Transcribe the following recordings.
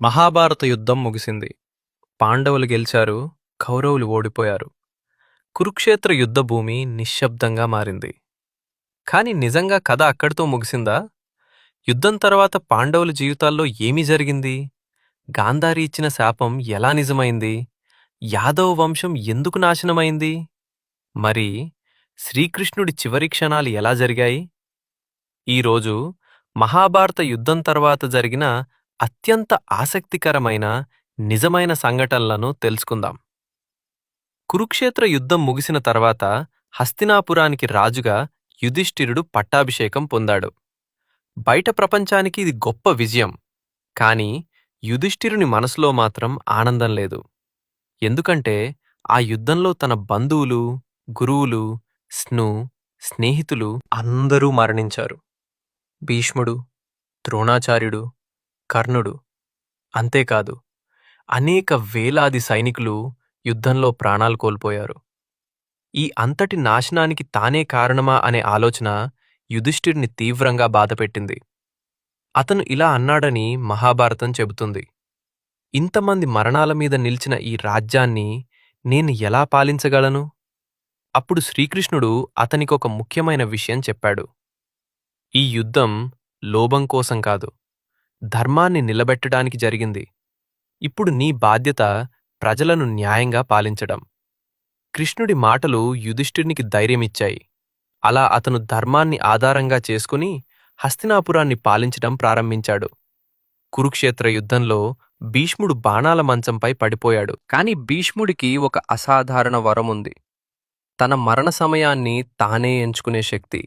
మహాభారత యుద్ధం ముగిసింది. పాండవులు గెలిచారు, కౌరవులు ఓడిపోయారు. కురుక్షేత్ర యుద్ధభూమి నిశ్శబ్దంగా మారింది. కాని నిజంగా కథ అక్కడితో ముగిసిందా? యుద్ధం తర్వాత పాండవుల జీవితాల్లో ఏమి జరిగింది? గాంధారి ఇచ్చిన శాపం ఎలా నిజమైంది? యాదవ వంశం ఎందుకు నాశనమైంది? మరి శ్రీకృష్ణుడి చివరి క్షణాలు ఎలా జరిగాయి? ఈరోజు మహాభారత యుద్ధం తర్వాత జరిగిన అత్యంత ఆసక్తికరమైన, నిజమైన సంఘటనలను తెలుసుకుందాం. కురుక్షేత్ర యుద్ధం ముగిసిన తర్వాత హస్తినాపురానికి రాజుగా యుధిష్ఠిరుడు పట్టాభిషేకం పొందాడు. బయట ప్రపంచానికి ఇది గొప్ప విజయం. కాని యుధిష్ఠిరుని మనసులో మాత్రం ఆనందం లేదు. ఎందుకంటే ఆ యుద్ధంలో తన బంధువులు, గురువులు, స్నేహితులు అందరూ మరణించారు. భీష్ముడు, ద్రోణాచార్యుడు, కర్ణుడు, అంతేకాదు అనేక వేలాది సైనికులు యుద్ధంలో ప్రాణాలు కోల్పోయారు. ఈ అంతటి నాశనానికి తానే కారణమా అనే ఆలోచన యుధిష్ఠిరుని తీవ్రంగా బాధపెట్టింది. అతను ఇలా అన్నాడని మహాభారతం చెబుతుంది: ఇంతమంది మరణాల మీద నిలిచిన ఈ రాజ్యాన్ని నేను ఎలా పాలించగలను? అప్పుడు శ్రీకృష్ణుడు అతనికొక ముఖ్యమైన విషయం చెప్పాడు. ఈ యుద్ధం లోభం కోసం కాదు, ధర్మాన్ని నిలబెట్టడానికి జరిగింది. ఇప్పుడు నీ బాధ్యత ప్రజలను న్యాయంగా పాలించడం. కృష్ణుడి మాటలు యుధిష్ఠిరునికి ధైర్యమిచ్చాయి. అలా అతను ధర్మాన్ని ఆధారంగా చేసుకుని హస్తినాపురాన్ని పాలించడం ప్రారంభించాడు. కురుక్షేత్ర యుద్ధంలో భీష్ముడు బాణాల మంచంపై పడిపోయాడు. కాని భీష్ముడికి ఒక అసాధారణ వరముంది: తన మరణ సమయాన్ని తానే ఎంచుకునే శక్తి.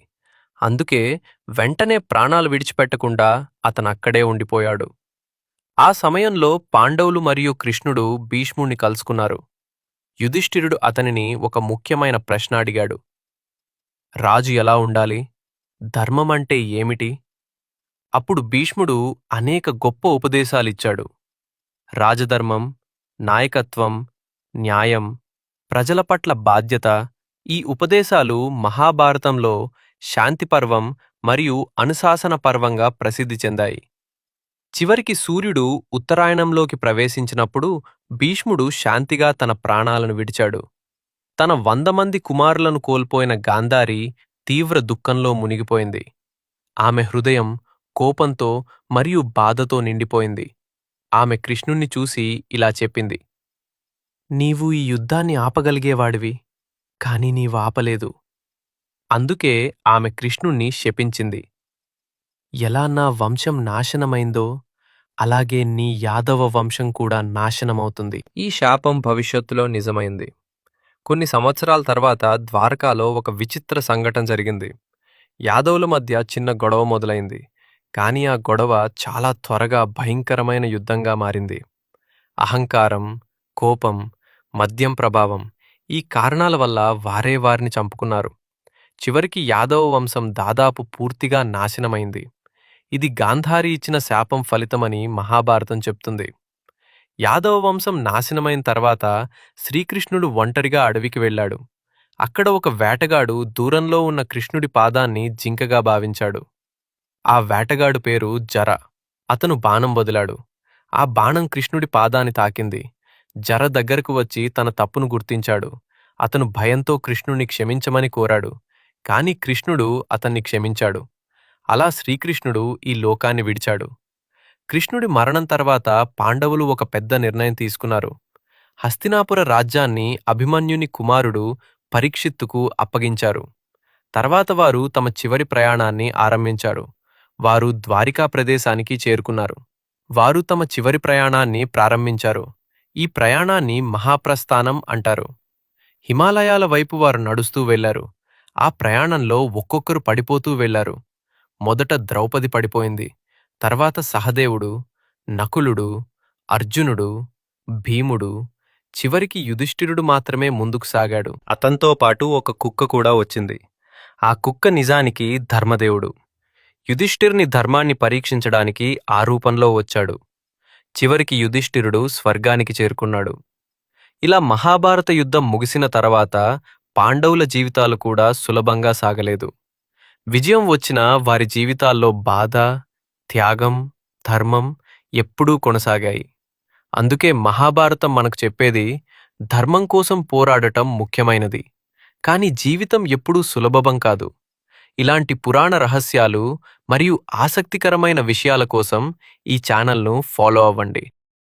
అందుకే వెంటనే ప్రాణాలు విడిచిపెట్టకుండా అతనక్కడే ఉండిపోయాడు. ఆ సమయంలో పాండవులు మరియు కృష్ణుడు భీష్ముణ్ణి కలుసుకున్నారు. యుధిష్ఠిరుడు అతనిని ఒక ముఖ్యమైన ప్రశ్న అడిగాడు: రాజు ఎలా ఉండాలి? ధర్మమంటే ఏమిటి? అప్పుడు భీష్ముడు అనేక గొప్ప ఉపదేశాలిచ్చాడు. రాజధర్మం, నాయకత్వం, న్యాయం, ప్రజల పట్ల బాధ్యత. ఈ ఉపదేశాలు మహాభారతంలో శాంతిపర్వం మరియు అనుశాసన పర్వంగా ప్రసిద్ధి చెందాయి. చివరికి సూర్యుడు ఉత్తరాయణంలోకి ప్రవేశించినప్పుడు భీష్ముడు శాంతిగా తన ప్రాణాలను విడిచాడు. తన 100 మంది కుమారులను కోల్పోయిన గాంధారి తీవ్ర దుఃఖంలో మునిగిపోయింది. ఆమె హృదయం కోపంతో మరియు బాధతో నిండిపోయింది. ఆమె కృష్ణుణ్ణి చూసి ఇలా చెప్పింది: నీవు ఈ యుద్ధాన్ని ఆపగలిగేవాడివి, కాని నీవు ఆపలేదు. అందుకే ఆమె కృష్ణుణ్ణి శపించింది. ఎలా నా వంశం నాశనమైందో అలాగే నీ యాదవ వంశం కూడా నాశనమవుతుంది. ఈ శాపం భవిష్యత్తులో నిజమైంది. కొన్ని సంవత్సరాల తర్వాత ద్వారకాలో ఒక విచిత్ర సంఘటన జరిగింది. యాదవుల మధ్య చిన్న గొడవ మొదలైంది. కాని ఆ గొడవ చాలా త్వరగా భయంకరమైన యుద్ధంగా మారింది. అహంకారం, కోపం, మద్యం ప్రభావం, ఈ కారణాల వల్ల వారే వారిని చంపుకున్నారు. చివరికి యాదవ వంశం దాదాపు పూర్తిగా నాశనమైంది. ఇది గాంధారి ఇచ్చిన శాపం ఫలితమని మహాభారతం చెప్తుంది. యాదవ వంశం నాశనమైన తర్వాత శ్రీకృష్ణుడు ఒంటరిగా అడవికి వెళ్ళాడు. అక్కడ ఒక వేటగాడు దూరంలో ఉన్న కృష్ణుడి పాదాన్ని జింకగా భావించాడు. ఆ వేటగాడు పేరు జర. అతను బాణం వదిలాడు. ఆ బాణం కృష్ణుడి పాదాన్ని తాకింది. జర దగ్గరకు వచ్చి తన తప్పును గుర్తించాడు. అతను భయంతో కృష్ణుణ్ణి క్షమించమని కోరాడు. కాని కృష్ణుడు అతన్ని క్షమించాడు. అలా శ్రీకృష్ణుడు ఈ లోకాన్ని విడిచాడు. కృష్ణుడి మరణం తర్వాత పాండవులు ఒక పెద్ద నిర్ణయం తీసుకున్నారు. హస్తినాపుర రాజ్యాన్ని అభిమన్యుని కుమారుడు పరీక్షిత్తుకు అప్పగించారు. తర్వాత వారు తమ చివరి ప్రయాణాన్ని ఆరంభించారు. వారు ద్వారికా ప్రదేశానికి చేరుకున్నారు. వారు తమ చివరి ప్రయాణాన్ని ప్రారంభించారు. ఈ ప్రయాణాన్ని మహాప్రస్థానం అంటారు. హిమాలయాల వైపు వారు నడుస్తూ వెళ్లారు. ఆ ప్రయాణంలో ఒక్కొక్కరు పడిపోతూ వెళ్లారు. మొదట ద్రౌపది పడిపోయింది. తర్వాత సహదేవుడు, నకులుడు, అర్జునుడు, భీముడు, చివరికి యుధిష్ఠిరుడు మాత్రమే ముందుకు సాగాడు. అతనితో పాటు ఒక కుక్క కూడా వచ్చింది. ఆ కుక్క నిజానికి ధర్మదేవుడు. యుధిష్ఠిరుని ధర్మాన్ని పరీక్షించడానికి ఆ రూపంలో వచ్చాడు. చివరికి యుధిష్ఠిరుడు స్వర్గానికి చేరుకున్నాడు. ఇలా మహాభారత యుద్ధం ముగిసిన తర్వాత పాండవుల జీవితాలు కూడా సులభంగా సాగలేదు. విజయం వచ్చినా వారి జీవితాల్లో బాధ, త్యాగం, ధర్మం ఎప్పుడూ కొనసాగాయి. అందుకే మహాభారతం మనకు చెప్పేది ధర్మం కోసం పోరాడటం ముఖ్యమైనది. కానీ జీవితం ఎప్పుడూ సులభం కాదు. ఇలాంటి పురాణ రహస్యాలు మరియు ఆసక్తికరమైన విషయాల కోసం ఈ ఛానల్ను ఫాలో అవ్వండి.